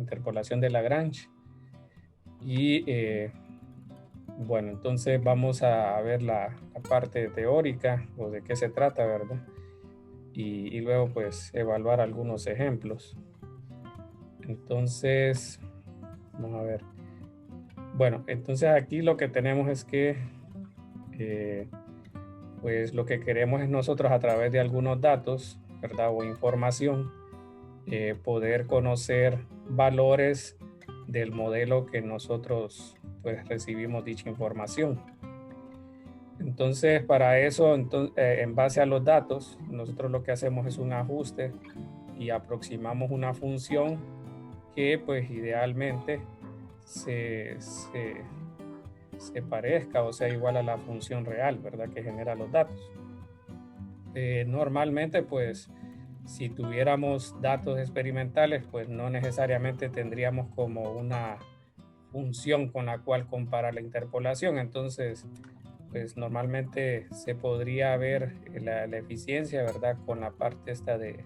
interpolación de Lagrange. Y bueno, entonces vamos a ver la parte teórica o de qué se trata, ¿verdad? Y luego pues evaluar algunos ejemplos. Entonces, vamos a ver. Bueno, entonces aquí lo que tenemos es que pues lo que queremos es nosotros a través de algunos datos, ¿verdad? O información, poder conocer valores del modelo que nosotros pues recibimos dicha información. Entonces, para eso, en base a los datos, nosotros lo que hacemos es un ajuste y aproximamos una función que pues idealmente se parezca o sea igual a la función real, ¿verdad? Que genera los datos. Normalmente, pues, si tuviéramos datos experimentales, pues no necesariamente tendríamos como una función con la cual comparar la interpolación. Entonces, pues normalmente se podría ver la eficiencia, ¿verdad? Con la parte esta de,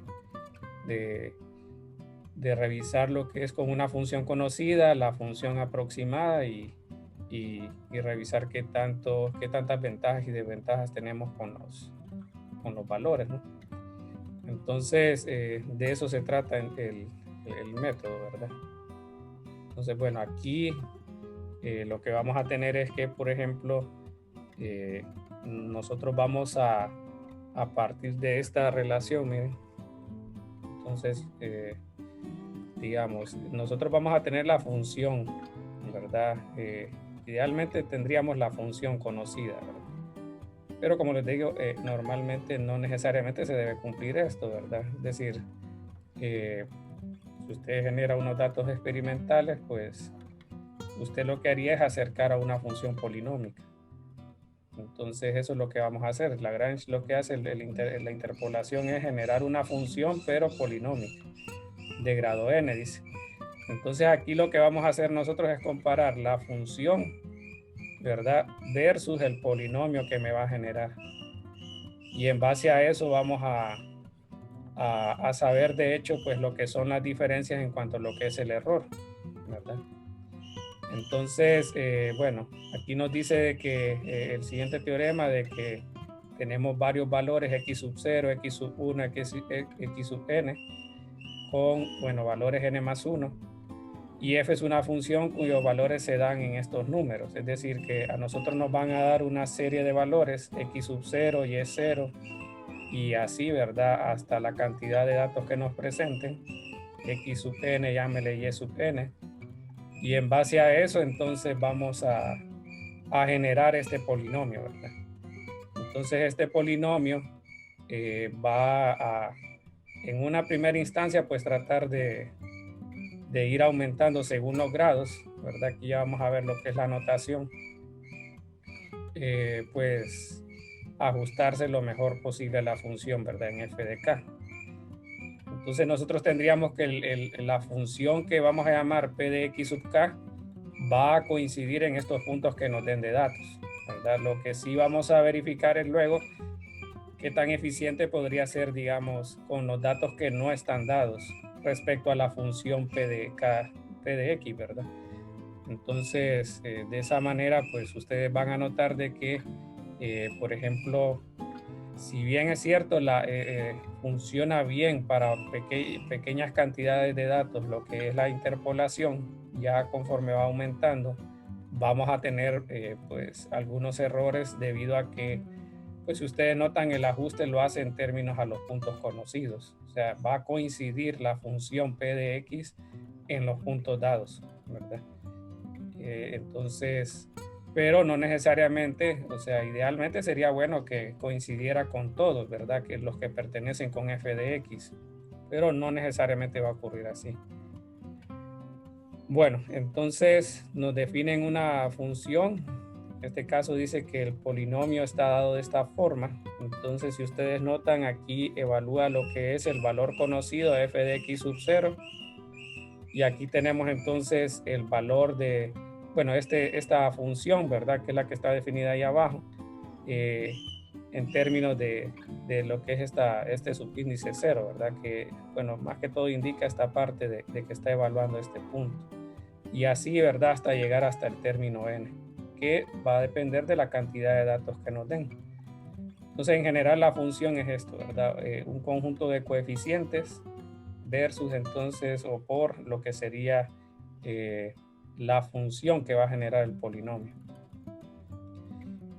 de revisar lo que es con una función conocida, la función aproximada y revisar qué tantas ventajas y desventajas tenemos con los valores, ¿no? Entonces, de eso se trata el método, ¿verdad? Entonces, bueno, aquí lo que vamos a tener es que, por ejemplo, nosotros vamos a partir de esta relación, miren. Entonces, digamos, nosotros vamos a tener la función, ¿verdad? Idealmente tendríamos la función conocida, ¿verdad? Pero como les digo, normalmente no necesariamente se debe cumplir esto, ¿verdad? Es decir, si usted genera unos datos experimentales, pues usted lo que haría es acercar a una función polinómica. Entonces eso es lo que vamos a hacer. Lagrange lo que hace la interpolación es generar una función pero polinómica de grado n, dice. Entonces aquí lo que vamos a hacer nosotros es comparar la función, ¿verdad? Versus el polinomio que me va a generar. Y en base a eso vamos a saber de hecho pues lo que son las diferencias en cuanto a lo que es el error, ¿verdad? Entonces, bueno, aquí nos dice que el siguiente teorema de que tenemos varios valores x sub 0, x sub 1, x sub n, con, bueno, valores n más 1, y f es una función cuyos valores se dan en estos números, es decir, que a nosotros nos van a dar una serie de valores x sub 0, y 0, y así, ¿verdad? Hasta la cantidad de datos que nos presenten, x sub n, llámele y sub n, y en base a eso entonces vamos a generar este polinomio, ¿verdad? Entonces este polinomio va a, en una primera instancia, pues tratar de ir aumentando según los grados, ¿verdad? Aquí ya vamos a ver lo que es la notación, pues ajustarse lo mejor posible a la función, ¿verdad? En f de k. Entonces nosotros tendríamos que la función que vamos a llamar p de x sub k va a coincidir en estos puntos que nos den de datos, ¿verdad? Lo que sí vamos a verificar es luego qué tan eficiente podría ser, digamos, con los datos que no están dados respecto a la función p de k, p de x, ¿verdad? Entonces, de esa manera, pues ustedes van a notar de que, por ejemplo, si bien es cierto, funciona bien para pequeñas cantidades de datos, lo que es la interpolación, ya conforme va aumentando, vamos a tener pues algunos errores debido a que, pues si ustedes notan, el ajuste lo hace en términos a los puntos conocidos. O sea, va a coincidir la función p de x en los puntos dados, ¿verdad? Entonces, pero no necesariamente, o sea, idealmente sería bueno que coincidiera con todos, ¿verdad? Que los que pertenecen con f de x, pero no necesariamente va a ocurrir así. Bueno, entonces nos definen una función. En este caso dice que el polinomio está dado de esta forma. Entonces, si ustedes notan, aquí evalúa lo que es el valor conocido f de x sub 0. Y aquí tenemos entonces el valor de, bueno, esta función, ¿verdad? Que es la que está definida ahí abajo. En en términos de lo que es este subíndice 0, ¿verdad? Que, bueno, más que todo indica esta parte de que está evaluando este punto. Y así, ¿verdad? Hasta llegar hasta el término n, que va a depender de la cantidad de datos que nos den. Entonces, en general, la función es esto, ¿verdad? Un conjunto de coeficientes versus entonces o por lo que sería la función que va a generar el polinomio.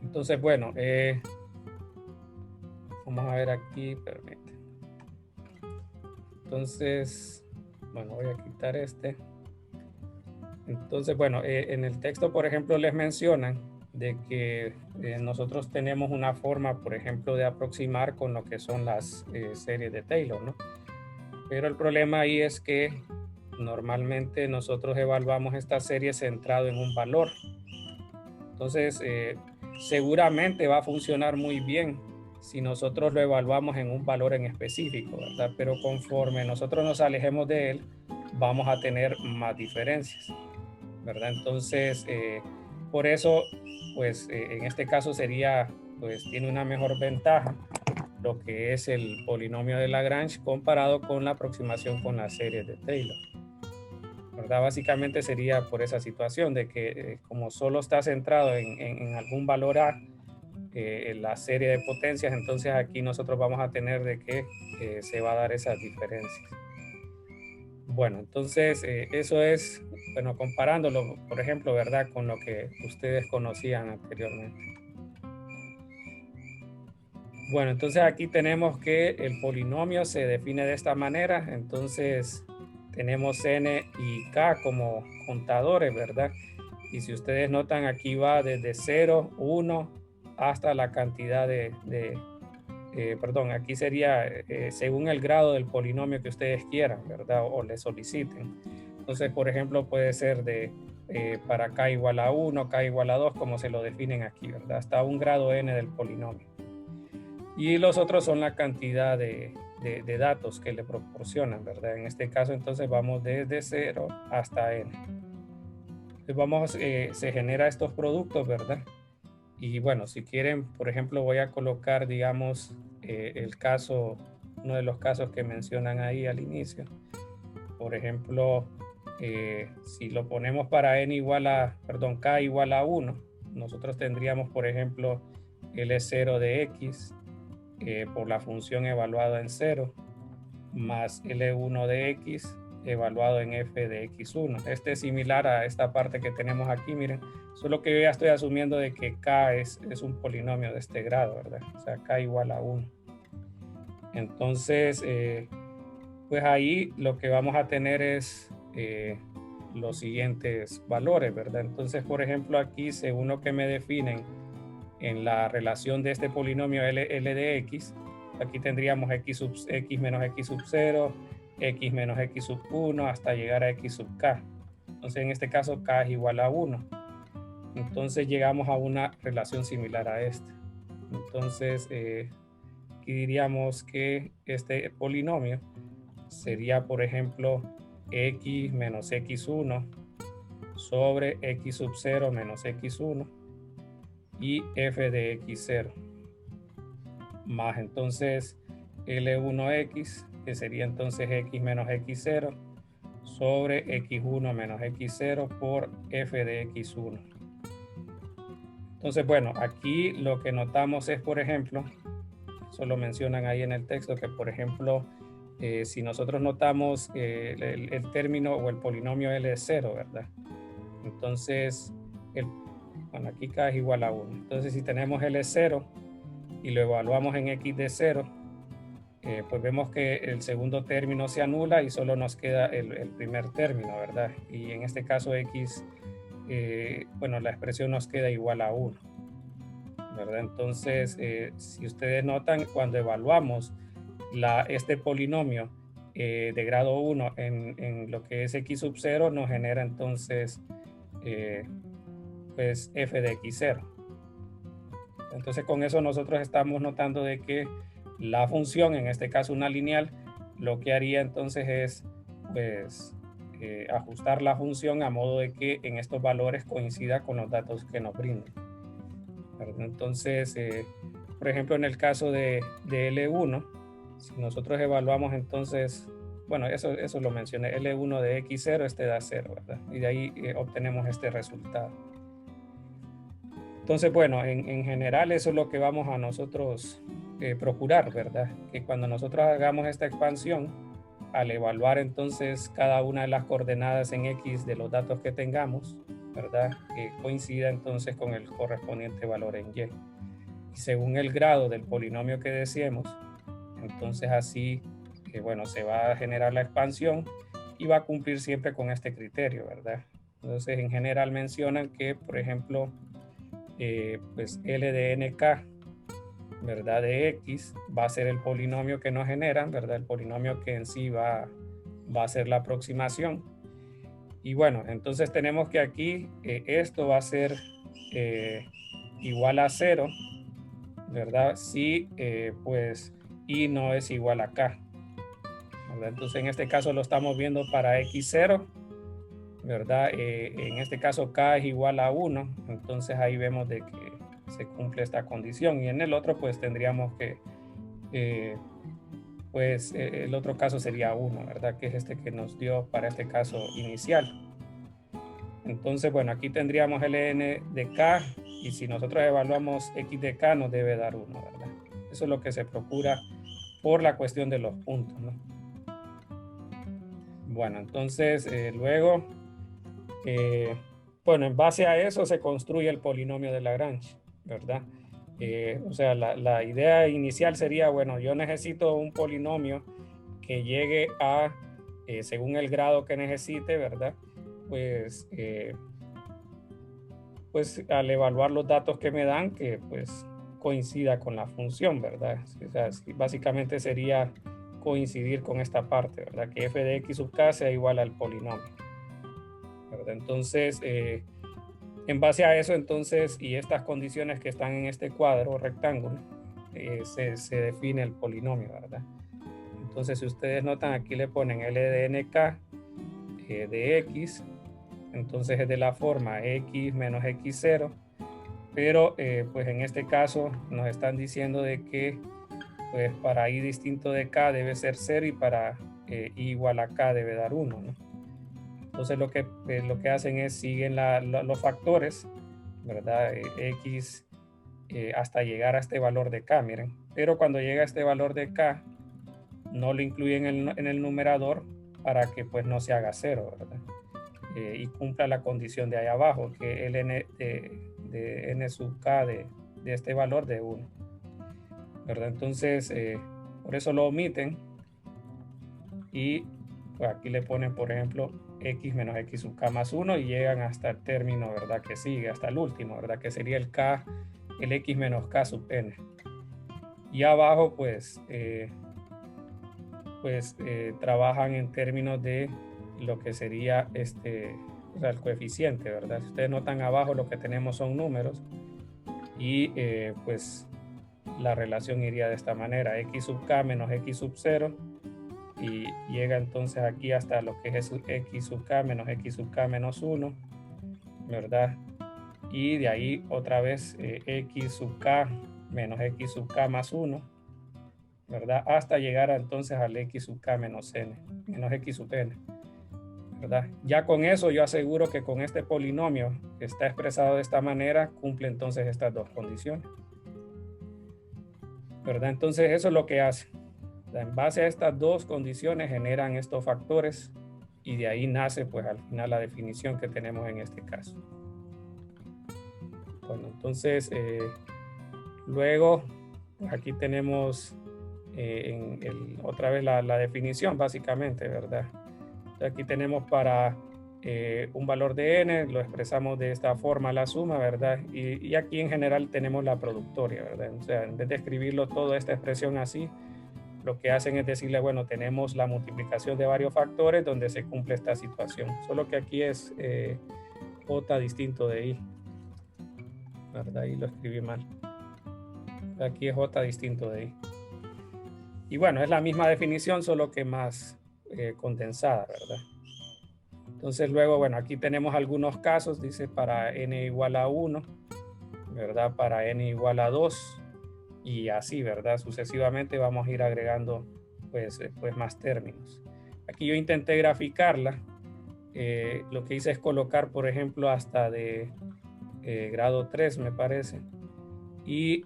Entonces, bueno, vamos a ver aquí, permite. Entonces, bueno, voy a quitar este. Entonces, bueno, en el texto, por ejemplo, les mencionan de que nosotros tenemos una forma, por ejemplo, de aproximar con lo que son las series de Taylor, ¿no? Pero el problema ahí es que normalmente nosotros evaluamos esta serie centrado en un valor. Entonces, seguramente va a funcionar muy bien si nosotros lo evaluamos en un valor en específico, ¿verdad? Pero conforme nosotros nos alejemos de él, vamos a tener más diferencias, ¿verdad? Entonces, por eso, pues en este caso sería, pues tiene una mejor ventaja lo que es el polinomio de Lagrange comparado con la aproximación con la serie de Taylor, ¿verdad? Básicamente sería por esa situación de que como solo está centrado en algún valor A, en la serie de potencias, entonces aquí nosotros vamos a tener de que se va a dar esas diferencias. Bueno, entonces eso es, bueno, comparándolo, por ejemplo, ¿verdad? Con lo que ustedes conocían anteriormente. Bueno, entonces aquí tenemos que el polinomio se define de esta manera. Entonces tenemos n y k como contadores, ¿verdad? Y si ustedes notan, aquí va desde 0, 1 hasta la cantidad perdón, aquí sería según el grado del polinomio que ustedes quieran, ¿verdad? O le soliciten. Entonces, por ejemplo, puede ser para k igual a 1, k igual a 2, como se lo definen aquí, ¿verdad? Hasta un grado n del polinomio. Y los otros son la cantidad de datos que le proporcionan, ¿verdad? En este caso, entonces, vamos desde 0 hasta n. Entonces, se genera estos productos, ¿verdad? Y bueno, si quieren, por ejemplo, voy a colocar, digamos, el caso, uno de los casos que mencionan ahí al inicio. Por ejemplo, si lo ponemos para n igual a, perdón, k igual a 1, nosotros tendríamos, por ejemplo, L0 de x por la función evaluada en 0, más L1 de x evaluado en f de x1. Este es similar a esta parte que tenemos aquí, miren, solo que yo ya estoy asumiendo de que k es un polinomio de este grado, ¿verdad? O sea, k igual a 1. Entonces, pues ahí lo que vamos a tener es los siguientes valores, ¿verdad? Entonces, por ejemplo, aquí, según lo que me definen en la relación de este polinomio L de x, aquí tendríamos x menos x sub 0, x menos x sub 1, hasta llegar a x sub k. Entonces, en este caso, k es igual a 1. Entonces, llegamos a una relación similar a esta. Entonces, aquí diríamos que este polinomio sería, por ejemplo, x menos x1 sobre x sub 0 menos x1 y f de x0 más entonces L1x, que sería entonces x menos x0 sobre x1 menos x0 por f de x1. Entonces, bueno, aquí lo que notamos es, por ejemplo, eso lo mencionan ahí en el texto, que por ejemplo, si nosotros notamos el término o el polinomio L es 0, ¿verdad? Entonces, bueno, aquí k es igual a 1. Entonces, si tenemos L es 0 y lo evaluamos en x de 0, pues vemos que el segundo término se anula y solo nos queda el primer término, ¿verdad? Y en este caso x, bueno, la expresión nos queda igual a 1, ¿verdad? Entonces, si ustedes notan, cuando evaluamos este polinomio de grado 1 en lo que es x sub 0, nos genera entonces pues f de x0. Entonces, con eso nosotros estamos notando de que la función, en este caso una lineal, lo que haría entonces es pues ajustar la función a modo de que en estos valores coincida con los datos que nos brindan, ¿verdad? Entonces por ejemplo, en el caso de L1, si nosotros evaluamos entonces, bueno, eso lo mencioné, L1 de X0, este da 0, ¿verdad? Y de ahí obtenemos este resultado. Entonces, bueno, en general eso es lo que vamos a nosotros procurar, ¿verdad? Que cuando nosotros hagamos esta expansión, al evaluar entonces cada una de las coordenadas en X de los datos que tengamos, ¿verdad? Que coincida entonces con el correspondiente valor en Y. Y según el grado del polinomio que deseemos, entonces así, bueno, se va a generar la expansión y va a cumplir siempre con este criterio, ¿verdad? Entonces, en general mencionan que, por ejemplo, pues L de NK, ¿verdad? De X va a ser el polinomio que nos generan, ¿verdad? El polinomio que en sí va a ser la aproximación. Y bueno, entonces tenemos que aquí esto va a ser igual a 0, ¿verdad? Si pues Y no es igual a K, ¿verdad? Entonces en este caso lo estamos viendo para X0, ¿verdad? En este caso K es igual a 1, entonces ahí vemos de que se cumple esta condición, y en el otro pues tendríamos que pues el otro caso sería 1, ¿verdad? Que es este que nos dio para este caso inicial. Entonces, bueno, aquí tendríamos ln de k, y si nosotros evaluamos x de k nos debe dar 1, ¿verdad? Eso es lo que se procura por la cuestión de los puntos, ¿no? Bueno, entonces luego, bueno, en base a eso se construye el polinomio de Lagrange, ¿verdad? O sea, la idea inicial sería, bueno, yo necesito un polinomio que llegue a, según el grado que necesite, ¿verdad? Pues, pues al evaluar los datos que me dan, que pues coincida con la función, ¿verdad? O sea, básicamente sería coincidir con esta parte, ¿verdad? Que f de x sub k sea igual al polinomio, ¿verdad? Entonces, en base a eso, entonces, y estas condiciones que están en este cuadro rectángulo, se define el polinomio, ¿verdad? Entonces, si ustedes notan, aquí le ponen L de NK de X, entonces es de la forma X menos X0, pero pues en este caso nos están diciendo de que pues para I distinto de K debe ser 0 y para I igual a K debe dar 1, ¿no? Entonces lo que hacen es siguen los factores, ¿verdad? X hasta llegar a este valor de K, miren. Pero cuando llega a este valor de K, no lo incluyen en el numerador para que pues no se haga 0, ¿verdad? Y cumpla la condición de ahí abajo, que el n de n sub k de este valor de 1, ¿verdad? Entonces, por eso lo omiten, y pues aquí le ponen, por ejemplo, x menos x sub k más 1, y llegan hasta el término, ¿verdad? Que sigue, hasta el último, ¿verdad? Que sería el k, el x menos k sub n. Y abajo, pues, trabajan en términos de lo que sería o sea, el coeficiente, ¿verdad? Si ustedes notan abajo, lo que tenemos son números, y pues la relación iría de esta manera: x sub k menos x sub 0, y llega entonces aquí hasta lo que es x sub k menos 1, ¿verdad? Y de ahí otra vez x sub k menos x sub k más 1, ¿verdad? Hasta llegar entonces al x sub k menos x sub n, ¿verdad? Ya con eso yo aseguro que con este polinomio que está expresado de esta manera cumple entonces estas dos condiciones, ¿verdad? Entonces eso es lo que hace. En base a estas dos condiciones generan estos factores, y de ahí nace pues al final la definición que tenemos en este caso. Bueno, entonces luego aquí tenemos otra vez la definición básicamente, ¿verdad? Aquí tenemos para un valor de n, lo expresamos de esta forma, la suma, ¿verdad? Y aquí en general tenemos la productoria, ¿verdad? O sea, en vez de escribirlo toda esta expresión así, lo que hacen es decirle, bueno, tenemos la multiplicación de varios factores donde se cumple esta situación, solo que aquí es j distinto de i, ¿verdad? Ahí lo escribí mal. Aquí es j distinto de i. Y bueno, es la misma definición, solo que más condensada, ¿verdad? Entonces luego, bueno, aquí tenemos algunos casos, dice para n igual a 1, ¿verdad? Para n igual a 2, y así, ¿verdad? Sucesivamente vamos a ir agregando pues más términos. Aquí yo intenté graficarla. Lo que hice es colocar, por ejemplo, hasta de grado 3, me parece. Y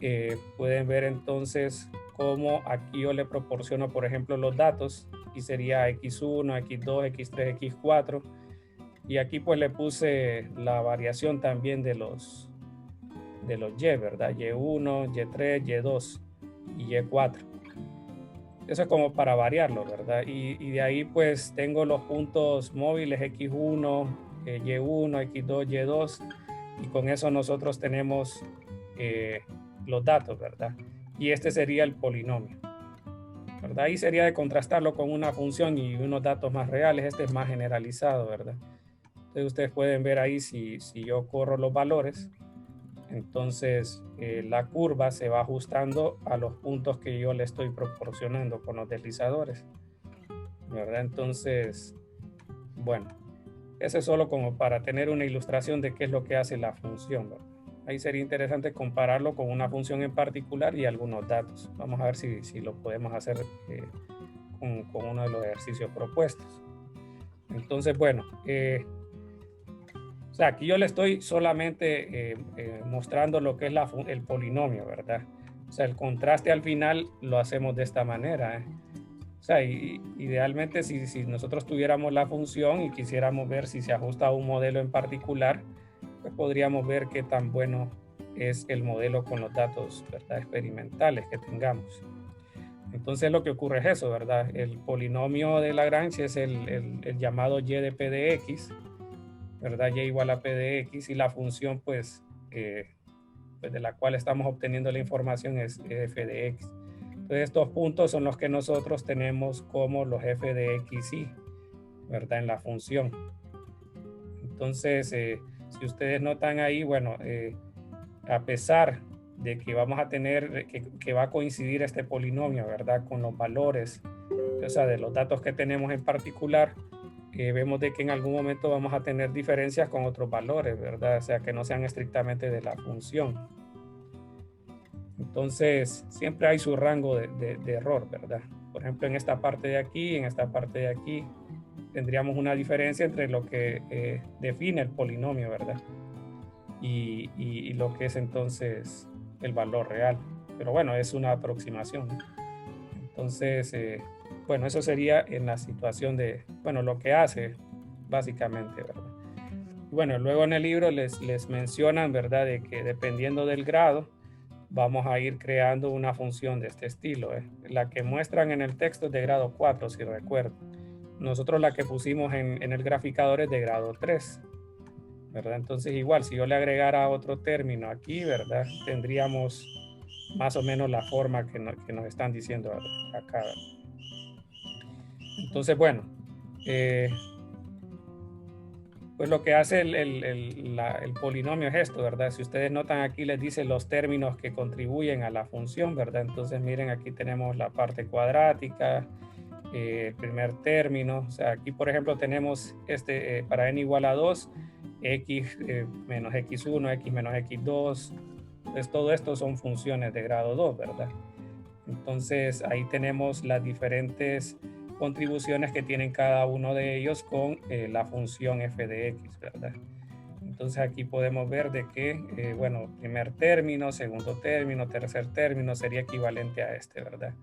pueden ver entonces cómo aquí yo le proporciono, por ejemplo, los datos, y sería X1, X2, X3, X4. Y aquí pues le puse la variación también de los Y, ¿verdad? Y1, Y3, Y2 y Y4. Eso es como para variarlo, ¿verdad? Y de ahí pues tengo los puntos móviles X1, Y1, X2, Y2, y con eso nosotros tenemos los datos, ¿verdad? Y este sería el polinomio, ¿verdad? Ahí sería de contrastarlo con una función y unos datos más reales. Este es más generalizado, ¿verdad? Entonces ustedes pueden ver ahí si yo corro los valores, entonces la curva se va ajustando a los puntos que yo le estoy proporcionando con los deslizadores, ¿verdad? Entonces, bueno, eso es solo como para tener una ilustración de qué es lo que hace la función, ¿verdad? Ahí sería interesante compararlo con una función en particular y algunos datos. Vamos a ver si lo podemos hacer con uno de los ejercicios propuestos. Entonces, bueno, o sea, aquí yo le estoy solamente mostrando lo que es el polinomio, ¿verdad? O sea, el contraste al final lo hacemos de esta manera, ¿eh? O sea, idealmente si nosotros tuviéramos la función y quisiéramos ver si se ajusta a un modelo en particular, pues podríamos ver qué tan bueno es el modelo con los datos, ¿verdad?, experimentales que tengamos. Entonces lo que ocurre es eso, ¿verdad? El polinomio de Lagrange es el llamado y de p de x, ¿verdad? Y igual a p de x, y la función pues de la cual estamos obteniendo la información es f de x. Entonces estos puntos son los que nosotros tenemos como los f de x y, ¿verdad?, en la función. Entonces, si ustedes notan ahí, bueno, a pesar de que vamos a tener, que va a coincidir este polinomio, ¿verdad?, con los valores, o sea, de los datos que tenemos en particular, vemos de que en algún momento vamos a tener diferencias con otros valores, ¿verdad? O sea, que no sean estrictamente de la función. Entonces, siempre hay su rango de error, ¿verdad? Por ejemplo, en esta parte de aquí, en esta parte de aquí, tendríamos una diferencia entre lo que define el polinomio, ¿verdad? Y lo que es entonces el valor real. Pero bueno, es una aproximación, ¿no? Entonces, bueno, eso sería en la situación de, bueno, lo que hace básicamente, ¿verdad? Y bueno, luego en el libro les mencionan, ¿verdad?, de que dependiendo del grado, vamos a ir creando una función de este estilo, ¿eh? La que muestran en el texto es de grado 4, si recuerdo. Nosotros la que pusimos en el graficador es de grado 3, ¿verdad? Entonces igual, si yo le agregara otro término aquí, ¿verdad?, tendríamos más o menos la forma que nos están diciendo acá. Entonces, bueno, pues lo que hace el polinomio es esto, ¿verdad? Si ustedes notan aquí les dice los términos que contribuyen a la función, ¿verdad? Entonces miren, aquí tenemos la parte cuadrática, el primer término. O sea, aquí por ejemplo tenemos para n igual a 2, x menos x1, x menos x2. Entonces todo esto son funciones de grado 2, ¿verdad? Entonces ahí tenemos las diferentes contribuciones que tienen cada uno de ellos con la función f de x, ¿verdad? Entonces aquí podemos ver de que, bueno, primer término, segundo término, tercer término sería equivalente a este, ¿verdad?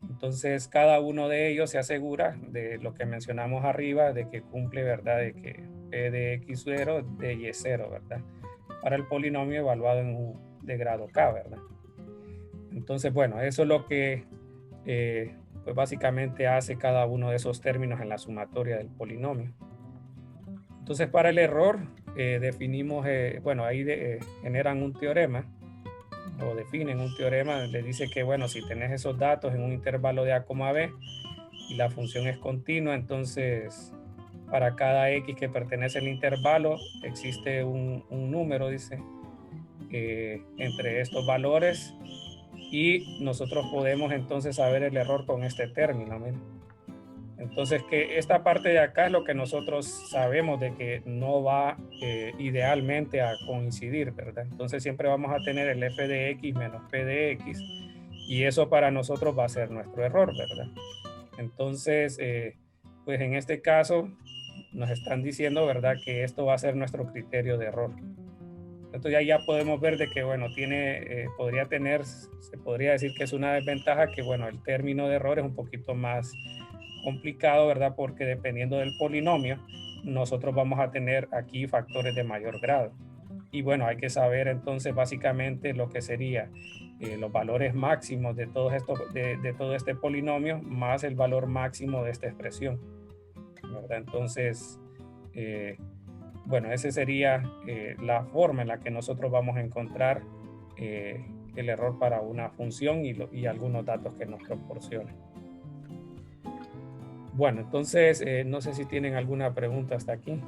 Entonces cada uno de ellos se asegura de lo que mencionamos arriba, de que cumple, ¿verdad?, de que p de x0 de y0, ¿verdad?, para el polinomio evaluado de grado k, ¿verdad? Entonces, bueno, eso es lo que pues básicamente hace cada uno de esos términos en la sumatoria del polinomio. Entonces, para el error, definimos, bueno, ahí generan un teorema, o definen un teorema. Le dice que, bueno, si tenés esos datos en un intervalo de a, b, y la función es continua, entonces para cada x que pertenece al intervalo existe un número, dice, entre estos valores, y nosotros podemos entonces saber el error con este término. Miren. Entonces, que esta parte de acá es lo que nosotros sabemos de que no va idealmente a coincidir, ¿verdad? Entonces siempre vamos a tener el f de x menos p de x y eso para nosotros va a ser nuestro error, ¿verdad? Entonces, pues en este caso nos están diciendo, ¿verdad? Que esto va a ser nuestro criterio de error. Entonces ya podemos ver de que, bueno, podría tener, se podría decir que es una desventaja que, bueno, el término de error es un poquito más complicado, ¿verdad? Porque dependiendo del polinomio, nosotros vamos a tener aquí factores de mayor grado. Y bueno, hay que saber entonces básicamente lo que sería los valores máximos de todo este polinomio más el valor máximo de esta expresión, ¿verdad? Entonces, bueno, esa sería la forma en la que nosotros vamos a encontrar el error para una función y algunos datos que nos proporcione. Bueno, entonces no sé si tienen alguna pregunta hasta aquí.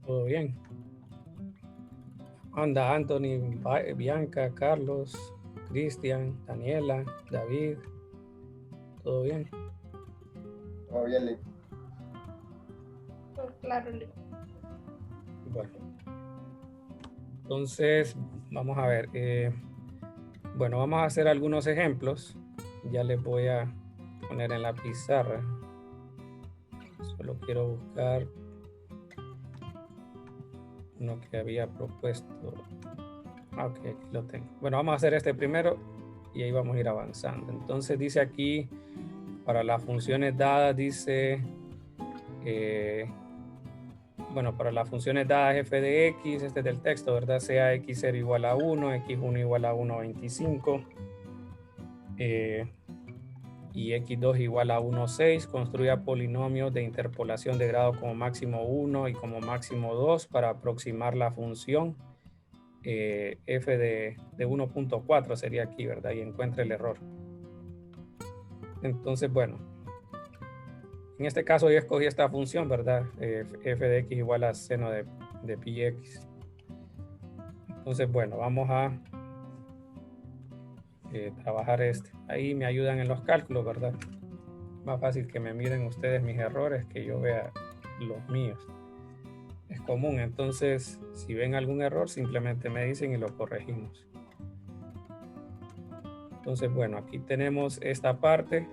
¿Todo bien? Anda, Anthony, Bianca, Carlos, Cristian, Daniela, David. ¿Todo bien? Todo bien, Lee. Claro, Lee. Bueno. Entonces, vamos a ver. Bueno, vamos a hacer algunos ejemplos. Ya les voy a poner en la pizarra. Solo quiero buscar uno que había propuesto. Ok, aquí lo tengo. Bueno, vamos a hacer este primero y ahí vamos a ir avanzando. Entonces dice aquí, para las funciones dadas, dice, bueno, para las funciones dadas f de x, este es del texto, ¿verdad? Sea x0 igual a 1, x1 igual a 1,25 y x2 igual a 1,6, construya polinomios de interpolación de grado como máximo 1 y como máximo 2 para aproximar la función f de 1.4 sería aquí, ¿verdad? Y encuentre el error. Entonces, bueno, en este caso yo escogí esta función, ¿verdad? F de x igual a seno de pi x. Entonces, bueno, vamos a trabajar este. Ahí me ayudan en los cálculos, ¿verdad? Más fácil que me miren ustedes mis errores que yo vea los míos. Es común, entonces si ven algún error simplemente me dicen y lo corregimos. Entonces, bueno, aquí tenemos esta parte.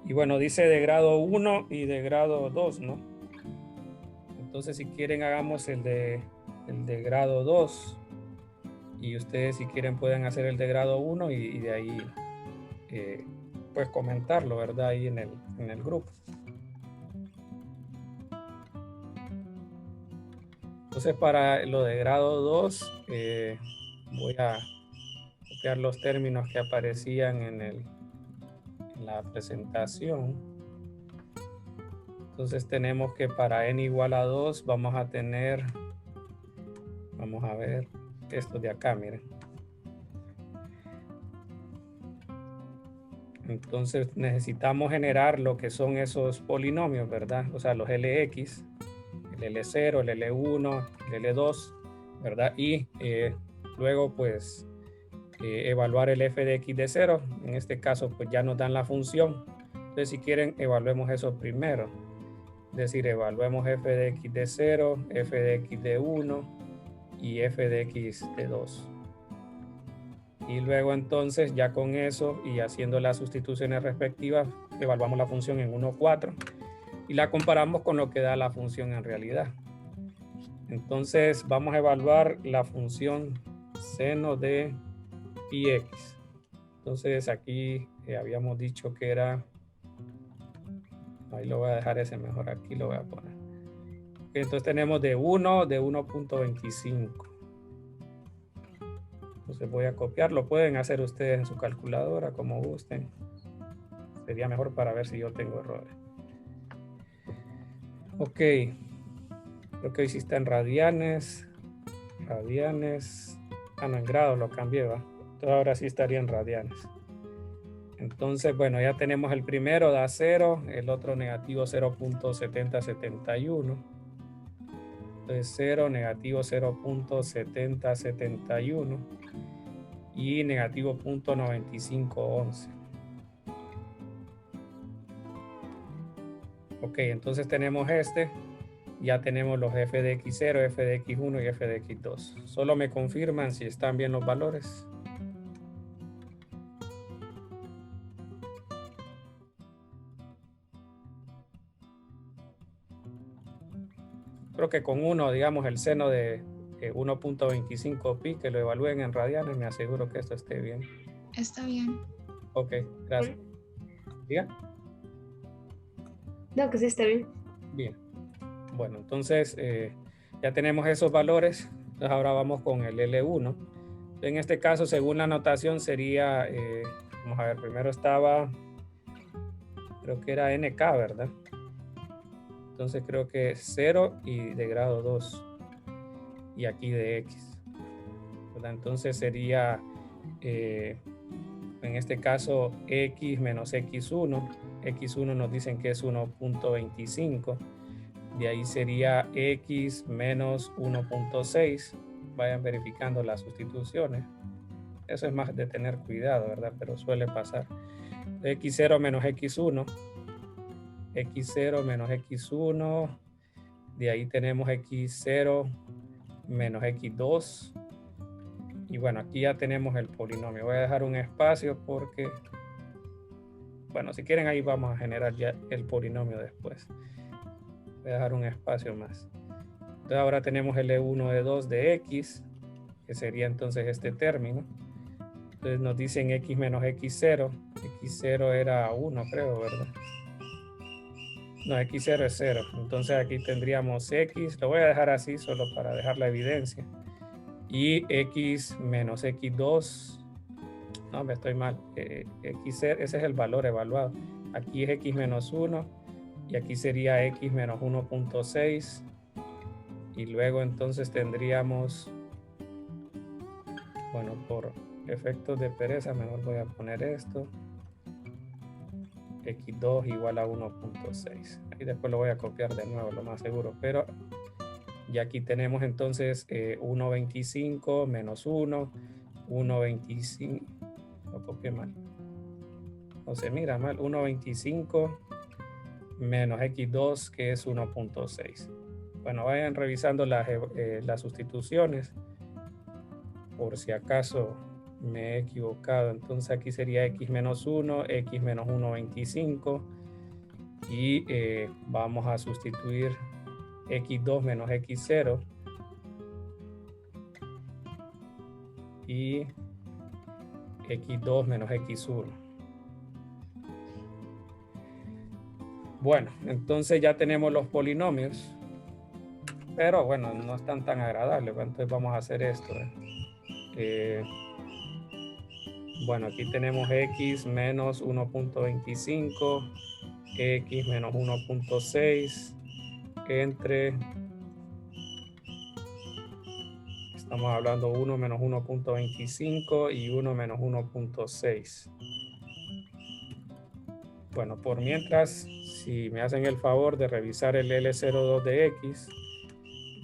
Y bueno, dice de grado 1 y de grado 2, ¿no? Entonces, si quieren, hagamos el de grado 2. Y ustedes, si quieren, pueden hacer el de grado 1 y de ahí, pues, comentarlo, ¿verdad? Ahí en el grupo. Entonces, para lo de grado 2, voy a copiar los términos que aparecían en la presentación. Entonces tenemos que para n igual a 2 vamos a tener, vamos a ver esto de acá, miren. Entonces necesitamos generar lo que son esos polinomios, ¿verdad? O sea, los Lx, el L0, el L1, el L2, ¿verdad? Y luego pues evaluar el f de x de 0. En este caso pues ya nos dan la función. Entonces si quieren evaluemos eso primero. Es decir, evaluemos f de x de 0, f de x de 1 y f de x de 2. Y luego entonces ya con eso y haciendo las sustituciones respectivas, evaluamos la función en 1,4 y la comparamos con lo que da la función en realidad. Entonces vamos a evaluar la función seno de pi x. Entonces aquí habíamos dicho que era, ahí lo voy a dejar ese mejor, aquí lo voy a poner. Entonces tenemos de 1, de 1.25. Entonces voy a copiar, lo pueden hacer ustedes en su calculadora como gusten. Sería mejor para ver si yo tengo errores. Ok, creo que hoy sí está en radianes. Radianes, no, en grados lo cambié, ¿va? Entonces ahora sí estaría en radianes. Entonces, bueno, ya tenemos el primero, da 0, el otro negativo 0.7071. Entonces 0, negativo 0.7071 y negativo 0.9511. Ok, entonces tenemos este. Ya tenemos los f de x0, f de x1 y f de x2. Solo me confirman si están bien los valores. Creo que con uno, digamos, el seno de 1.25 pi, que lo evalúen en radianes, me aseguro que esto esté bien. Está bien. Ok, gracias. ¿Diga? No, que sí está bien. Bien. Bueno, entonces ya tenemos esos valores. Entonces ahora vamos con el L1. En este caso, según la notación, sería, vamos a ver, primero estaba, creo que era NK, ¿verdad? Entonces creo que 0 y de grado 2. Y aquí de X. ¿Verdad? Entonces sería, en este caso, X menos X1. X1 nos dicen que es 1.25. De ahí sería X menos 1.6. Vayan verificando las sustituciones. Eso es más de tener cuidado, ¿verdad? Pero suele pasar. X0 menos X1. X0 menos X1. De ahí tenemos X0 menos X2. Y bueno, aquí ya tenemos el polinomio. Voy a dejar un espacio porque, bueno, si quieren ahí vamos a generar ya el polinomio después. Voy a dejar un espacio más. Entonces ahora tenemos el E1, E2 de X, que sería entonces este término. Entonces nos dicen X menos X0. X0 era 1, creo, ¿verdad? No, X0 es 0. Entonces aquí tendríamos X. Lo voy a dejar así solo para dejar la evidencia. Y X menos X2. No, me estoy mal. X0, ese es el valor evaluado. Aquí es X menos 1. Y aquí sería X menos 1.6. Y luego entonces tendríamos, bueno, por efectos de pereza, mejor voy a poner esto. X2 igual a 1.6. Y después lo voy a copiar de nuevo, lo más seguro. Pero ya aquí tenemos entonces 1.25 menos 1, 1.25. Lo copié mal. O se mira mal. 1.25 menos X2, que es 1.6. Bueno, vayan revisando las sustituciones. Por si acaso me he equivocado. Entonces aquí sería X menos 1, X menos 1.25. Y vamos a sustituir X2 menos X0. Y X2 menos X1. Bueno, entonces ya tenemos los polinomios. Pero bueno, no están tan agradables. Entonces vamos a hacer esto. Bueno, aquí tenemos X menos 1.25, X menos 1.6 entre, estamos hablando 1 menos 1.25 y 1 menos 1.6. Bueno, por mientras, si me hacen el favor de revisar el L02 de X,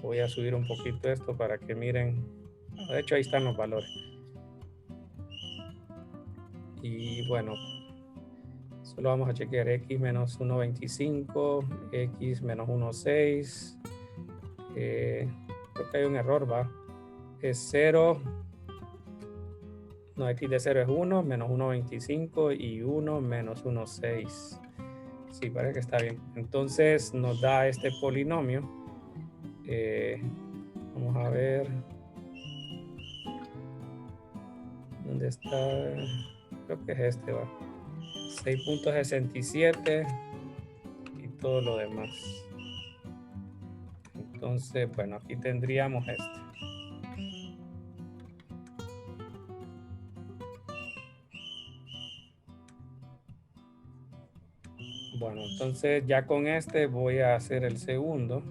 voy a subir un poquito esto para que miren. De hecho, ahí están los valores. Y bueno, solo vamos a chequear X menos 1.25, X menos 1.6. Creo que hay un error, ¿va? Es 0. No, X de 0 es 1, menos 1.25 y 1 menos 1.6. Sí, parece que está bien. Entonces nos da este polinomio. Vamos a ver. ¿Dónde está? Creo que es este, va. 6.67 y todo lo demás. Entonces, bueno, aquí tendríamos este. Bueno, entonces ya con este voy a hacer el segundo.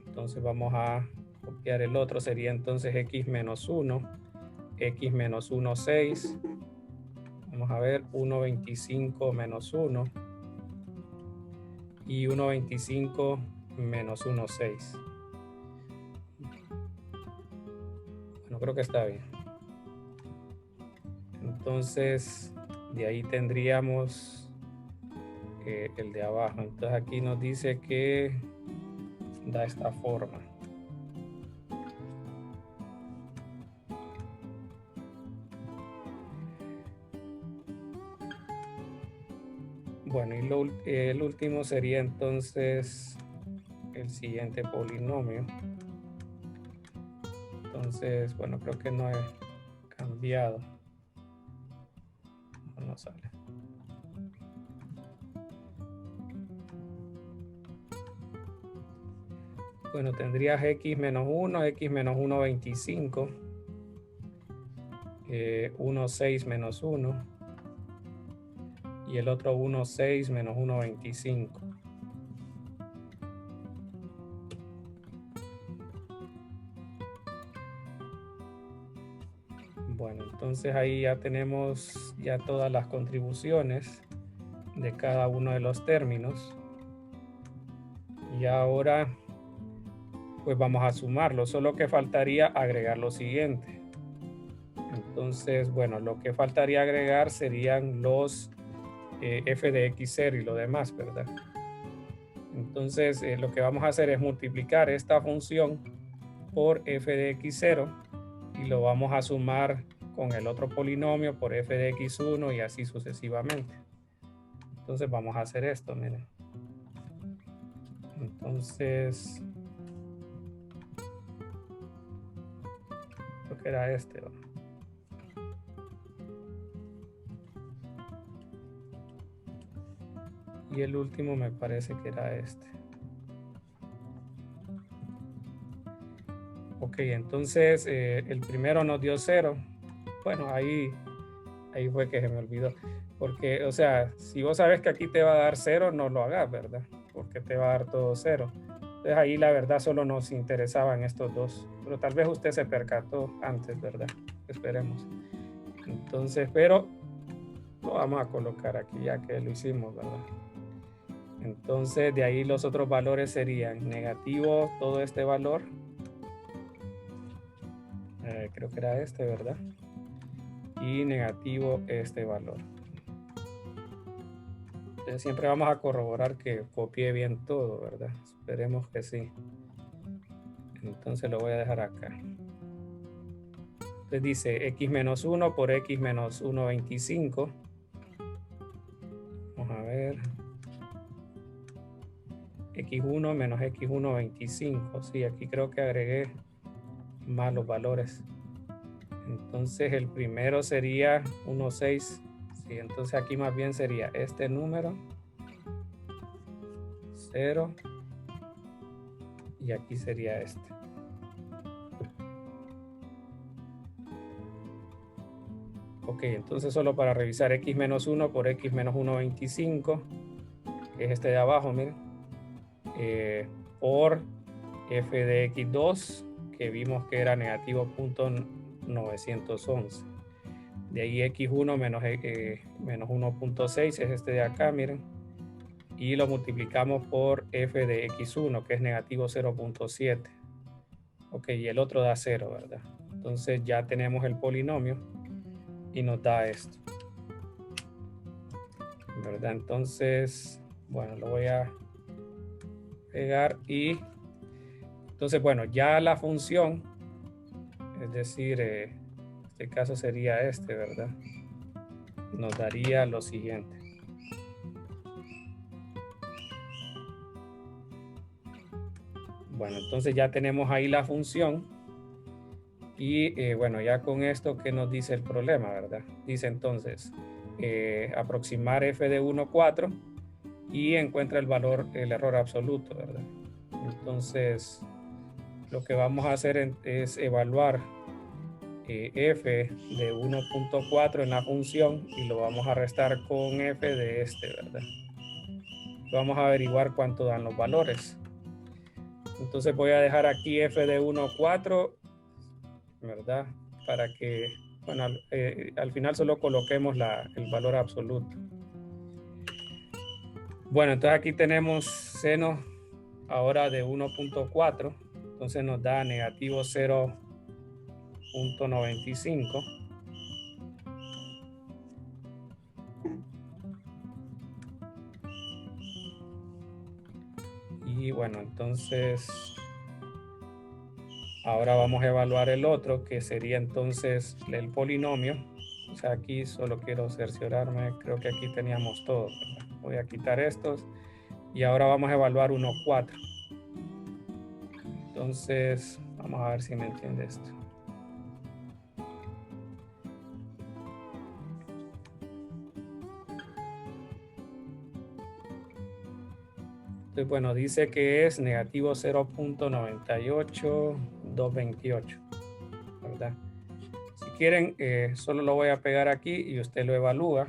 Entonces vamos a Copiar el otro sería entonces x menos 1, x menos 1, 6. Vamos a ver, 1,25 menos 1 y 1,25 menos 1, 6. Bueno, creo que está bien. Entonces, de ahí tendríamos el de abajo. Entonces aquí nos dice que da esta forma. Bueno, y el último sería entonces el siguiente polinomio. Entonces, bueno, creo que no he cambiado. No sale. Bueno, tendrías x menos 1, x menos 1,25, 1,6 menos 1, y el otro 1,6 menos 1,25. Bueno, entonces ahí ya tenemos ya todas las contribuciones de cada uno de los términos. Y ahora pues vamos a sumarlo, solo que faltaría agregar lo siguiente. Entonces, bueno, lo que faltaría agregar serían los f de x0 y lo demás, ¿verdad? Entonces, lo que vamos a hacer es multiplicar esta función por f de x0 y lo vamos a sumar con el otro polinomio por f de x1 y así sucesivamente. Entonces, vamos a hacer esto, miren. Entonces, creo que era este, ¿no? Y el último me parece que era este. Ok, entonces el primero nos dio 0. Bueno, ahí fue que se me olvidó. Porque, o sea, si vos sabes que aquí te va a dar 0, no lo hagas, ¿verdad? Porque te va a dar todo 0. Entonces ahí la verdad solo nos interesaban estos dos. Pero tal vez usted se percató antes, ¿verdad? Esperemos. Entonces, pero lo vamos a colocar aquí ya que lo hicimos, ¿verdad? Entonces de ahí los otros valores serían negativo todo este valor. Creo que era este, ¿verdad? Y negativo este valor. Entonces siempre vamos a corroborar que copie bien todo, ¿verdad? Esperemos que sí. Entonces lo voy a dejar acá. Entonces dice x menos 1 por x menos 1,25. Vamos a ver. x1 menos x1,25. Sí, aquí creo que agregué más los valores. Entonces el primero sería 1,6. Sí, entonces aquí más bien sería este número 0 y aquí sería este. Ok, entonces solo para revisar x menos 1 por x menos 1,25, que es este de abajo, miren, por f de x2, que vimos que era negativo 0,911. De ahí x1 menos 1,6 es este de acá, miren. Y lo multiplicamos por f de x1, que es negativo 0,7. Ok, y el otro da 0, ¿verdad? Entonces ya tenemos el polinomio y nos da esto, ¿verdad? Entonces, bueno, lo voy a pegar y entonces, bueno, ya la función, es decir, en este caso sería este, ¿verdad? Nos daría lo siguiente. Bueno, entonces ya tenemos ahí la función y bueno, ya con esto, ¿qué nos dice el problema, verdad? Dice entonces, aproximar f de 1, 4 y encuentra el valor, el error absoluto, ¿verdad? Entonces, lo que vamos a hacer es evaluar f de 1,4 en la función y lo vamos a restar con f de este, ¿verdad? Vamos a averiguar cuánto dan los valores. Entonces voy a dejar aquí f de 1, 4, ¿verdad? Para que, bueno, al final solo coloquemos el valor absoluto. Bueno, entonces aquí tenemos seno ahora de 1.4, entonces nos da negativo 0.95. Y bueno, entonces ahora vamos a evaluar el otro, que sería entonces el polinomio. O sea, aquí solo quiero cerciorarme, creo que aquí teníamos todo, ¿verdad? Voy a quitar estos y ahora vamos a evaluar 1, 4. Entonces, vamos a ver si me entiende esto. Entonces, bueno, dice que es negativo 0.98228, ¿verdad? Si quieren, solo lo voy a pegar aquí y usted lo evalúa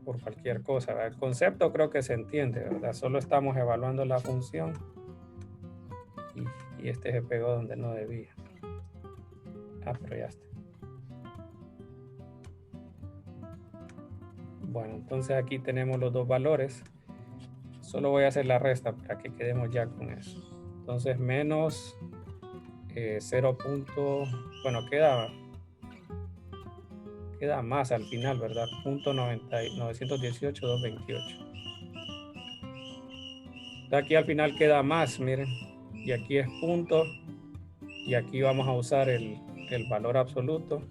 por cualquier cosa, ¿verdad? El concepto creo que se entiende, ¿verdad? Solo estamos evaluando la función y este se pegó donde no debía. Ah, pero ya está. Bueno, entonces aquí tenemos los dos valores. Solo voy a hacer la resta para que quedemos ya con eso. Entonces menos 0. Bueno, queda más al final, ¿verdad? Punto 918.228. Aquí al final queda más, miren. Y aquí es punto. Y aquí vamos a usar el valor absoluto.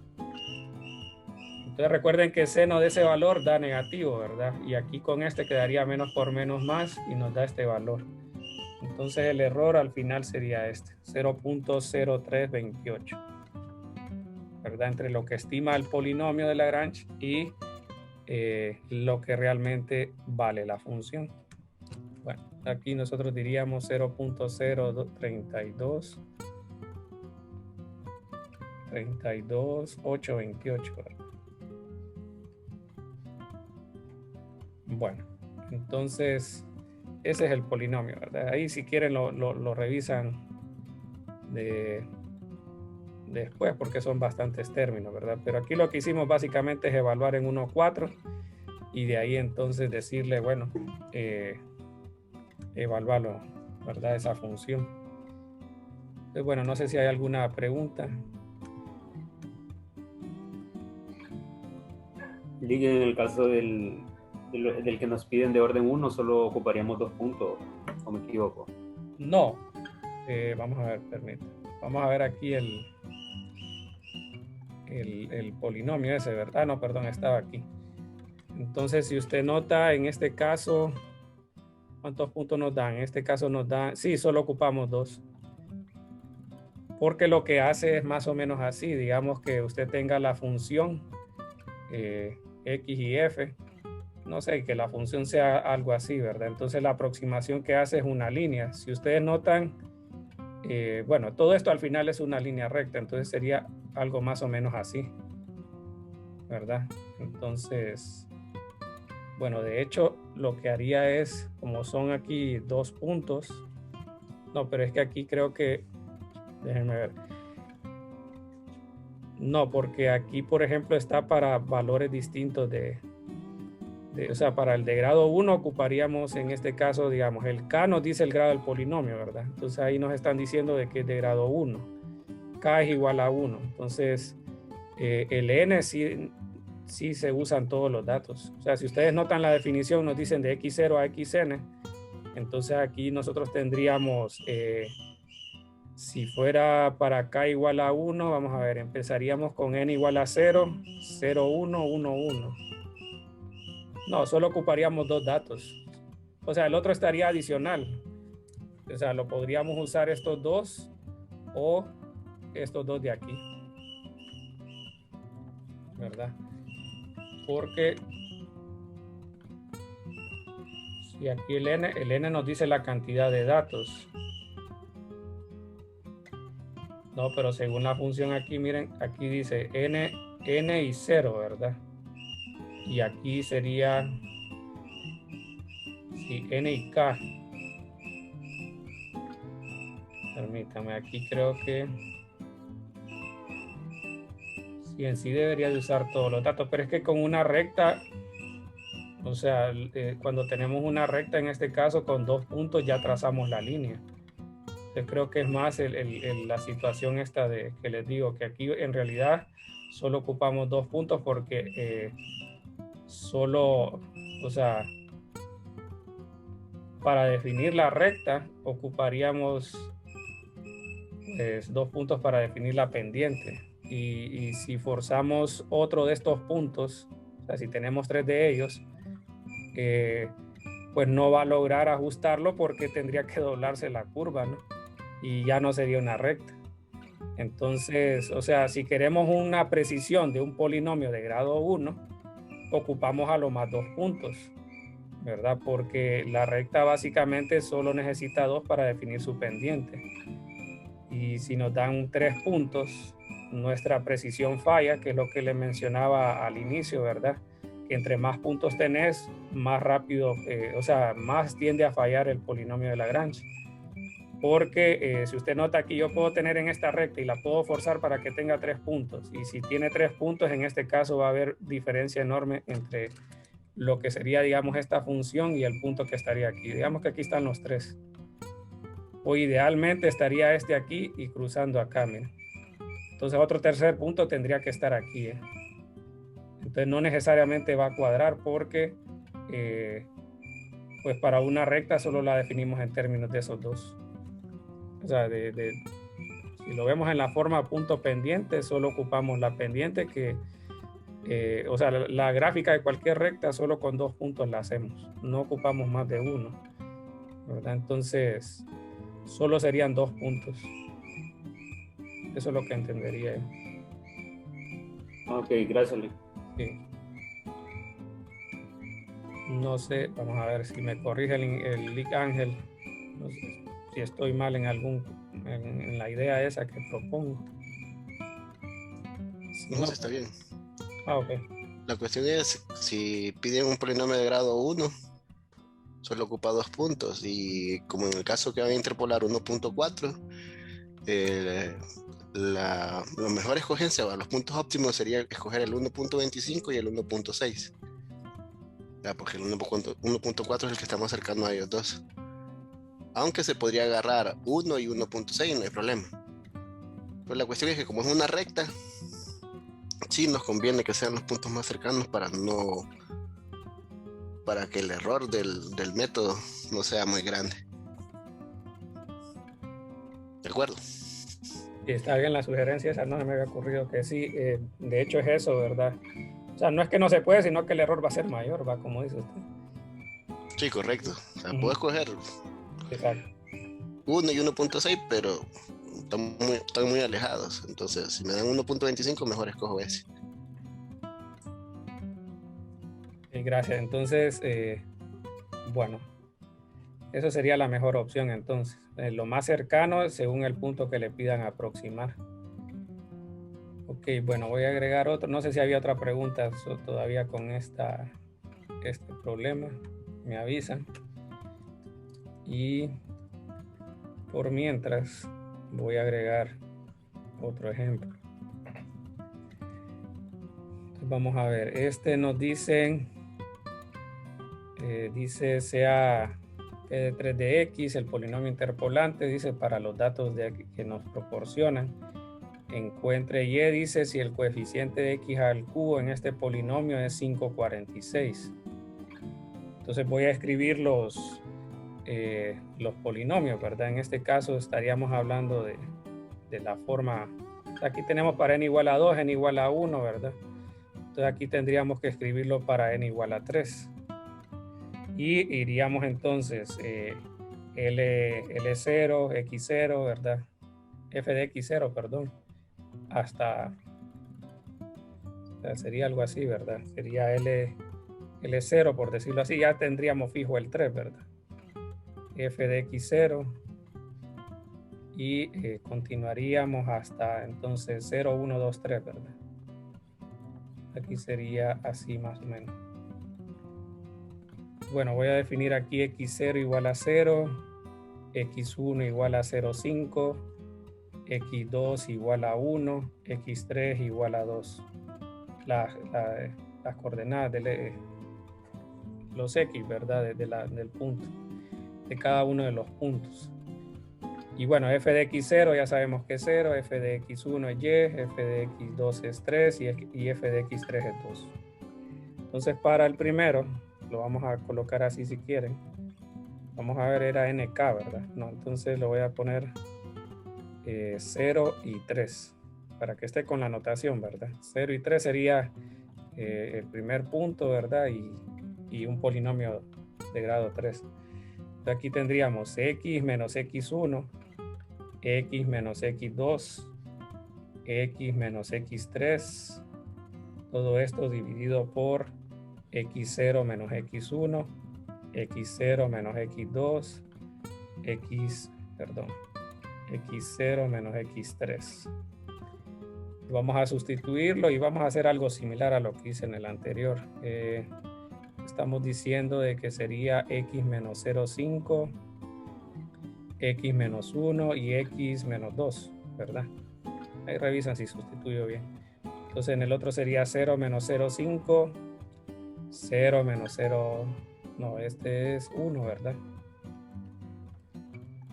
Entonces recuerden que seno de ese valor da negativo, ¿verdad? Y aquí con este quedaría menos por menos más y nos da este valor. Entonces el error al final sería este, 0.0328, ¿verdad? Entre lo que estima el polinomio de Lagrange y lo que realmente vale la función. Bueno, aquí nosotros diríamos 0.0328, ¿verdad? Bueno, entonces ese es el polinomio, ¿verdad? Ahí si quieren lo revisan después porque son bastantes términos, ¿verdad? Pero aquí lo que hicimos básicamente es evaluar en 1, 4 y de ahí entonces decirle, bueno, evaluarlo, ¿verdad? Esa función. Entonces, bueno, no sé si hay alguna pregunta. Ligue, en el caso del que nos piden de orden 1, solo ocuparíamos 2 puntos, ¿o me equivoco? No, vamos a ver, permítame. Vamos a ver aquí el polinomio ese, ¿verdad? No, perdón, estaba aquí. Entonces, si usted nota, en este caso, ¿cuántos puntos nos dan? En este caso nos dan, sí, solo ocupamos 2. Porque lo que hace es más o menos así, digamos que usted tenga la función X y F, no sé, que la función sea algo así, ¿verdad? Entonces la aproximación que hace es una línea. Si ustedes notan, bueno, todo esto al final es una línea recta, entonces sería algo más o menos así, ¿verdad? Entonces, bueno, de hecho, lo que haría es, como son aquí 2 puntos, no, pero es que aquí creo que, déjenme ver. No, porque aquí, por ejemplo, está para valores distintos o sea, para el de grado 1 ocuparíamos en este caso, digamos, el K nos dice el grado del polinomio, ¿verdad? Entonces ahí nos están diciendo de que es de grado 1. K es igual a 1. Entonces, el N sí se usan todos los datos. O sea, si ustedes notan la definición, nos dicen de X0 a XN. Entonces aquí nosotros tendríamos, si fuera para K igual a 1, vamos a ver, empezaríamos con N igual a 0, 0, 1, 1, 1. No, solo ocuparíamos 2 datos. O sea, el otro estaría adicional. O sea, lo podríamos usar estos 2 o estos 2 de aquí. ¿Verdad? Porque si aquí el N nos dice la cantidad de datos. No, pero según la función aquí, miren, aquí dice N y 0, ¿verdad? Y aquí sería N y K. Permítame, aquí creo que sí, en sí debería de usar todos los datos, pero es que con una recta, o sea, cuando tenemos una recta en este caso con 2 puntos ya trazamos la línea. Entonces creo que es más la situación esta de que les digo que aquí en realidad solo ocupamos 2 puntos porque solo, o sea, para definir la recta ocuparíamos pues 2 puntos para definir la pendiente. Y si forzamos otro de estos puntos, o sea, si tenemos 3 de ellos, pues no va a lograr ajustarlo porque tendría que doblarse la curva, ¿no? Y ya no sería una recta. Entonces, o sea, si queremos una precisión de un polinomio de grado 1, ocupamos a lo más 2 puntos, ¿verdad? Porque la recta básicamente solo necesita 2 para definir su pendiente. Y si nos dan 3 puntos, nuestra precisión falla, que es lo que le mencionaba al inicio, ¿verdad? Que entre más puntos tenés, más rápido, o sea, más tiende a fallar el polinomio de Lagrange. Porque si usted nota aquí, yo puedo tener en esta recta y la puedo forzar para que tenga 3 puntos. Y si tiene 3 puntos, en este caso va a haber diferencia enorme entre lo que sería, digamos, esta función y el punto que estaría aquí. Digamos que aquí están los 3. O idealmente estaría este aquí y cruzando acá, miren. Entonces otro tercer punto tendría que estar aquí. Entonces no necesariamente va a cuadrar porque pues para una recta solo la definimos en términos de esos dos. O sea, si lo vemos en la forma punto pendiente, solo ocupamos la pendiente que, o sea, la gráfica de cualquier recta solo con 2 puntos la hacemos. No ocupamos más de uno, ¿verdad? Entonces, solo serían 2 puntos. Eso es lo que entendería. Ok, gracias, Luis. Sí. No sé, vamos a ver si me corrige el Lick Ángel. No sé si estoy mal en la idea esa que propongo. Si No, no, sí está bien. ok. La cuestión es, si piden un polinomio de grado 1, solo ocupa 2 puntos. Y como en el caso que van a interpolar 1.4, la mejor escogencia, los puntos óptimos sería escoger el 1.25 y el 1.6. Porque el 1.4 es el que estamos acercando a ellos dos. Aunque se podría agarrar 1 y 1.6, no hay problema. Pero la cuestión es que como es una recta, sí nos conviene que sean los puntos más cercanos para que el error del método no sea muy grande. ¿De acuerdo? Si está bien la sugerencia esa, no se me había ocurrido que sí. De hecho es eso, ¿verdad? O sea, no es que no se puede, sino que el error va a ser mayor, va, como dice usted. Sí, correcto. O sea, puedo escoger Exacto. 1 y 1.6, pero están muy alejados. Entonces, si me dan 1.25, mejor escojo ese. Gracias. Entonces, bueno, eso sería la mejor opción entonces. Lo más cercano según el punto que le pidan aproximar. Ok, bueno, voy a agregar otro. No sé si había otra pregunta todavía con este problema. Me avisan. Y por mientras voy a agregar otro ejemplo. Entonces, vamos a ver. Este nos dice sea P de 3 de X, el polinomio interpolante, dice para los datos que nos proporcionan. Encuentre Y, dice si el coeficiente de X al cubo en este polinomio es 546. Entonces voy a escribir los polinomios, ¿verdad? En este caso estaríamos hablando de la forma, aquí tenemos para n igual a 2, n igual a 1, ¿verdad? Entonces aquí tendríamos que escribirlo para n igual a 3. Y iríamos entonces L0, X0, ¿verdad? F de X0, perdón, hasta, o sea, sería algo así, ¿verdad? Sería L0, por decirlo así, ya tendríamos fijo el 3, ¿verdad? F de X0 y continuaríamos hasta entonces 0, 1, 2, 3, ¿verdad? Aquí sería así más o menos. Bueno, voy a definir aquí X0 igual a 0, x1 igual a 0,5, x2 igual a 1, x3 igual a 2. Las coordenadas de los x, ¿verdad? Del punto, de cada uno de los puntos. Y bueno, f de x0 ya sabemos que es 0, f de x1 es y, f de x2 es 3 y f de x3 es 2. Entonces para el primero, lo vamos a colocar así si quieren. Vamos a ver, era nk, ¿verdad? No, entonces lo voy a poner 0 y 3, para que esté con la notación, ¿verdad? 0 y 3 sería el primer punto, ¿verdad? Y un polinomio de grado 3. Entonces aquí tendríamos x menos x1, x menos x2, x menos x3, todo esto dividido por x0 menos x1, x0 menos x2, x0 menos x3. Vamos a sustituirlo y vamos a hacer algo similar a lo que hice en el anterior. Estamos diciendo de que sería x menos 0,5, x menos 1 y x menos 2, ¿verdad? Ahí revisan si sustituyo bien. Entonces en el otro sería 0 menos 0,5, 0 menos 0, no, este es 1, ¿verdad?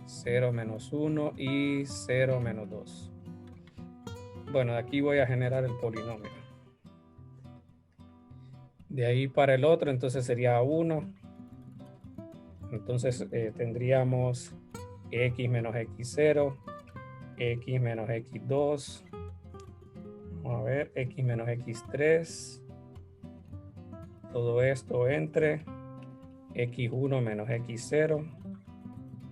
0 menos 1 y 0 menos 2. Bueno, de aquí voy a generar el polinomio. De ahí para el otro, entonces sería 1. Entonces tendríamos x menos x0, x menos x2, vamos a ver, x menos x3, todo esto entre x1 menos x0,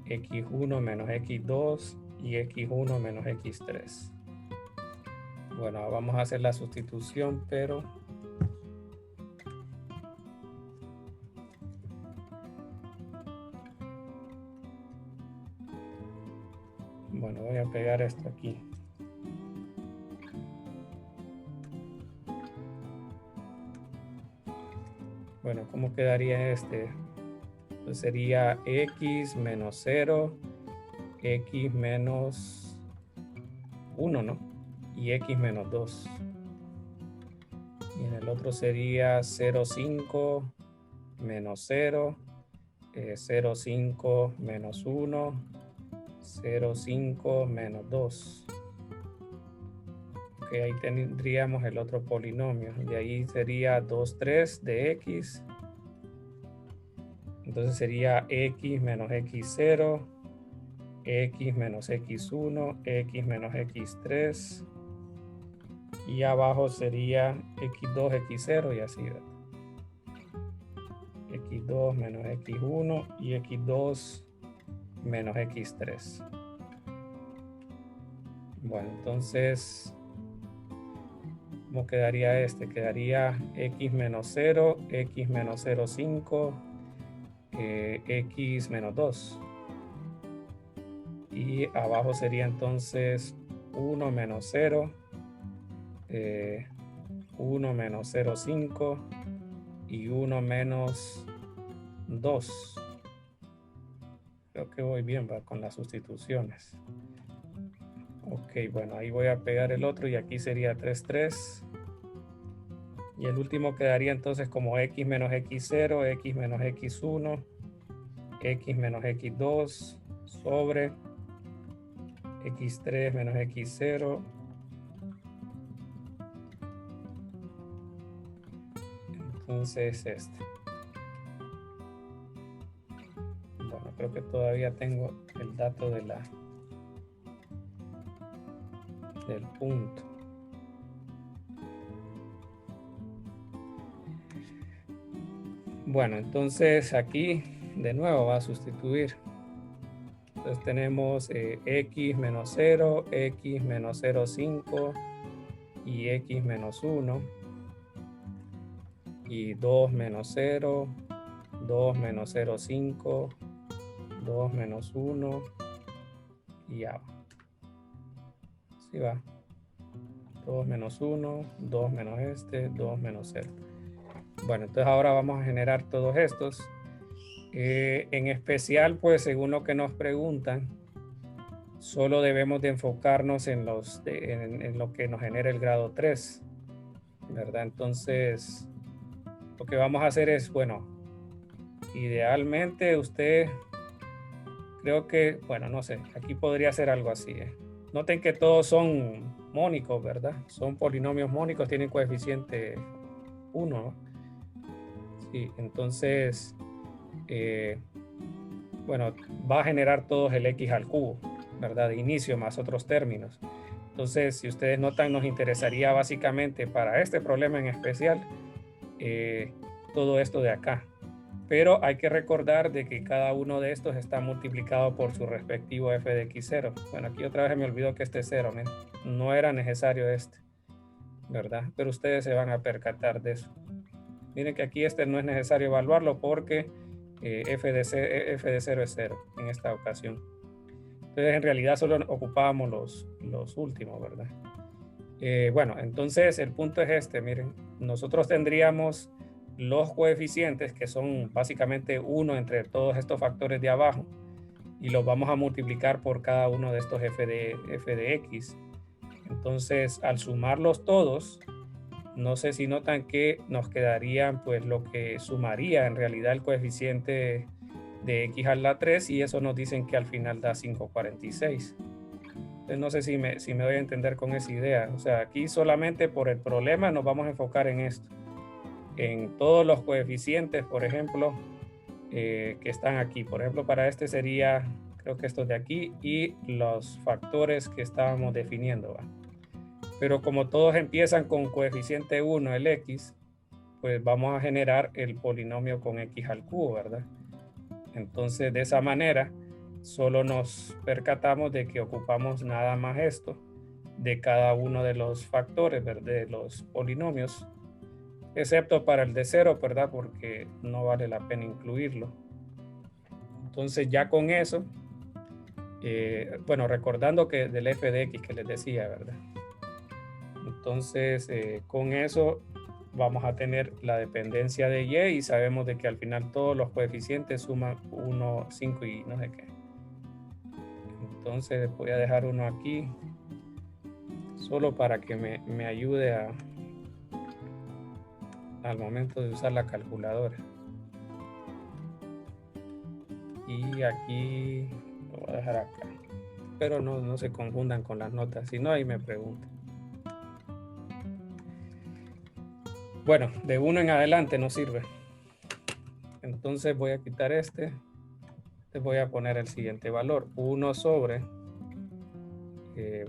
x1 menos x2 y x1 menos x3. Bueno, vamos a hacer la sustitución, pero bueno, voy a pegar esto aquí. Bueno, ¿cómo quedaría este? Pues sería x menos 0, x menos 1, ¿no? Y x menos 2. Y en el otro sería 0,5 menos 0, 0,5 menos 1, 0,5 menos 2. Ok, ahí tendríamos el otro polinomio. De ahí sería 2, 3 de x. Entonces sería x menos x0, x menos x1, x menos x3. Y abajo sería x2, x0 y así, ¿verdad? x2 menos x1 y x2 menos x3. Bueno, entonces, ¿cómo quedaría este? Quedaría x menos 0, x menos 0,5, x menos 2. Y abajo sería entonces 1 menos 0, 1 menos 0,5 y 1 menos 2. Creo que voy bien, ¿va? Con las sustituciones. Ok, bueno, ahí voy a pegar el otro y aquí sería 3, 3. Y el último quedaría entonces como x menos x0, x menos x1, x menos x2 sobre x3 menos x0. Entonces este. Bueno, creo que todavía tengo el dato de del punto. Bueno, entonces aquí de nuevo va a sustituir. Entonces tenemos x menos 0, x menos 0,5 y x menos 1. Y 2 menos 0, 2 menos 0,5, 2 menos 1 y ya. Así va. 2 menos 1, 2 menos este, 2 menos 0. Bueno, entonces ahora vamos a generar todos estos. En especial, pues según lo que nos preguntan, solo debemos de enfocarnos en lo que nos genera el grado 3, ¿verdad? Entonces, lo que vamos a hacer es, bueno, idealmente usted, creo que, bueno, no sé, aquí podría ser algo así, ¿eh? Noten que todos son mónicos, ¿verdad? Son polinomios mónicos, tienen coeficiente 1, ¿no? Sí, entonces, bueno, va a generar todos el x al cubo, ¿verdad? De inicio más otros términos. Entonces, si ustedes notan, nos interesaría básicamente para este problema en especial todo esto de acá. Pero hay que recordar de que cada uno de estos está multiplicado por su respectivo f de x0. Bueno, aquí otra vez me olvidó que este es 0, ¿no? No era necesario este, ¿verdad? Pero ustedes se van a percatar de eso. Miren que aquí este no es necesario evaluarlo porque f de 0 es 0 en esta ocasión. Entonces, en realidad solo ocupábamos los últimos, ¿verdad? Bueno, entonces el punto es este, miren, nosotros tendríamos los coeficientes que son básicamente 1 entre todos estos factores de abajo y los vamos a multiplicar por cada uno de estos f de x. Entonces, al sumarlos todos, no sé si notan que nos quedarían pues lo que sumaría en realidad el coeficiente de x a la 3 y eso nos dicen que al final da 546. Entonces no sé si me doy a entender con esa idea. O sea, aquí solamente por el problema nos vamos a enfocar en esto. En todos los coeficientes, por ejemplo, que están aquí. Por ejemplo, para este sería, creo que estos de aquí y los factores que estábamos definiendo, ¿va? Pero como todos empiezan con coeficiente 1, el x, pues vamos a generar el polinomio con x al cubo, ¿verdad? Entonces, de esa manera, solo nos percatamos de que ocupamos nada más esto de cada uno de los factores, ¿verdad? De los polinomios, excepto para el de 0, ¿verdad? Porque no vale la pena incluirlo. Entonces, ya con eso, bueno, recordando que del f de x que les decía, ¿verdad? Entonces, con eso vamos a tener la dependencia de y y sabemos de que al final todos los coeficientes suman 1, 5 y no sé qué. Entonces voy a dejar uno aquí solo para que me ayude al momento de usar la calculadora. Y aquí lo voy a dejar acá. Pero no se confundan con las notas, si no ahí me preguntan. Bueno, de 1 en adelante no sirve. Entonces voy a quitar este. Les voy a poner el siguiente valor. 1 sobre,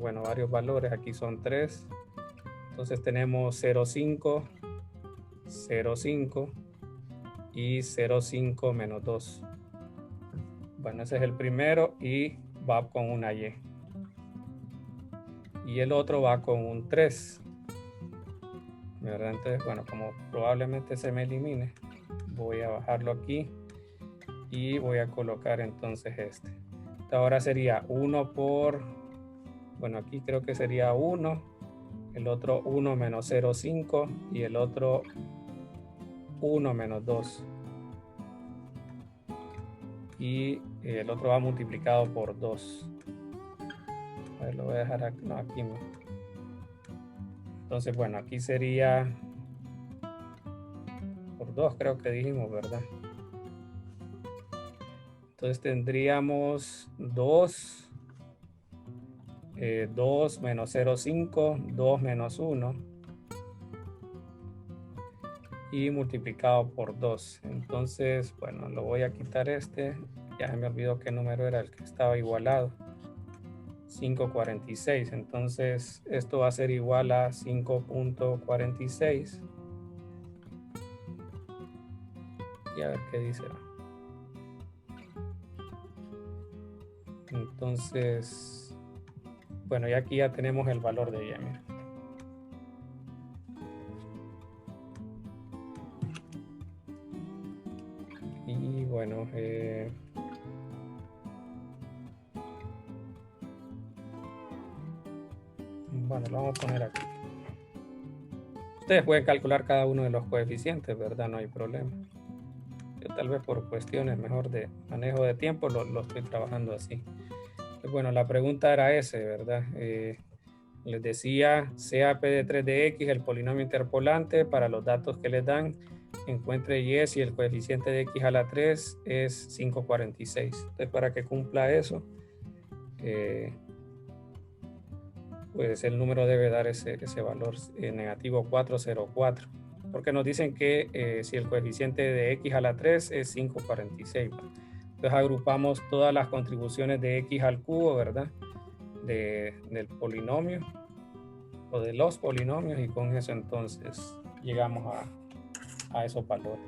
bueno, varios valores. Aquí son 3. Entonces tenemos 0,5, 0,5 y 0,5 menos 2. Bueno, ese es el primero y va con una y. Y el otro va con un 3. ¿Verdad? Entonces, bueno, como probablemente se me elimine, voy a bajarlo aquí y voy a colocar entonces este. Ahora sería 1 por, bueno, aquí creo que sería 1, el otro 1 menos 0,5 y el otro 1 menos 2. Y el otro va multiplicado por 2. A ver, lo voy a dejar aquí, no, aquí no. Entonces, bueno, aquí sería por 2, creo que dijimos, ¿verdad? Entonces tendríamos 2, 2 menos 0,5, 2 menos 1 y multiplicado por 2. Entonces, bueno, lo voy a quitar este. Ya se me olvidó qué número era el que estaba igualado. 5,46. Entonces, esto va a ser igual a 5,46. Y a ver qué dice. Entonces, bueno, y aquí ya tenemos el valor de y. Mira. Y bueno, bueno, lo vamos a poner aquí. Ustedes pueden calcular cada uno de los coeficientes, ¿verdad? No hay problema. Yo tal vez por cuestiones mejor de manejo de tiempo lo estoy trabajando así. Bueno, la pregunta era ese, ¿verdad? Les decía CAP de 3 de X, el polinomio interpolante, para los datos que les dan, encuentre Y si el coeficiente de X a la 3 es 546. Entonces, para que cumpla eso, pues el número debe dar ese valor negativo 404. Porque nos dicen que si el coeficiente de X a la 3 es 546. Entonces agrupamos todas las contribuciones de X al cubo, ¿verdad? Del polinomio o de los polinomios, y con eso entonces llegamos a esos valores.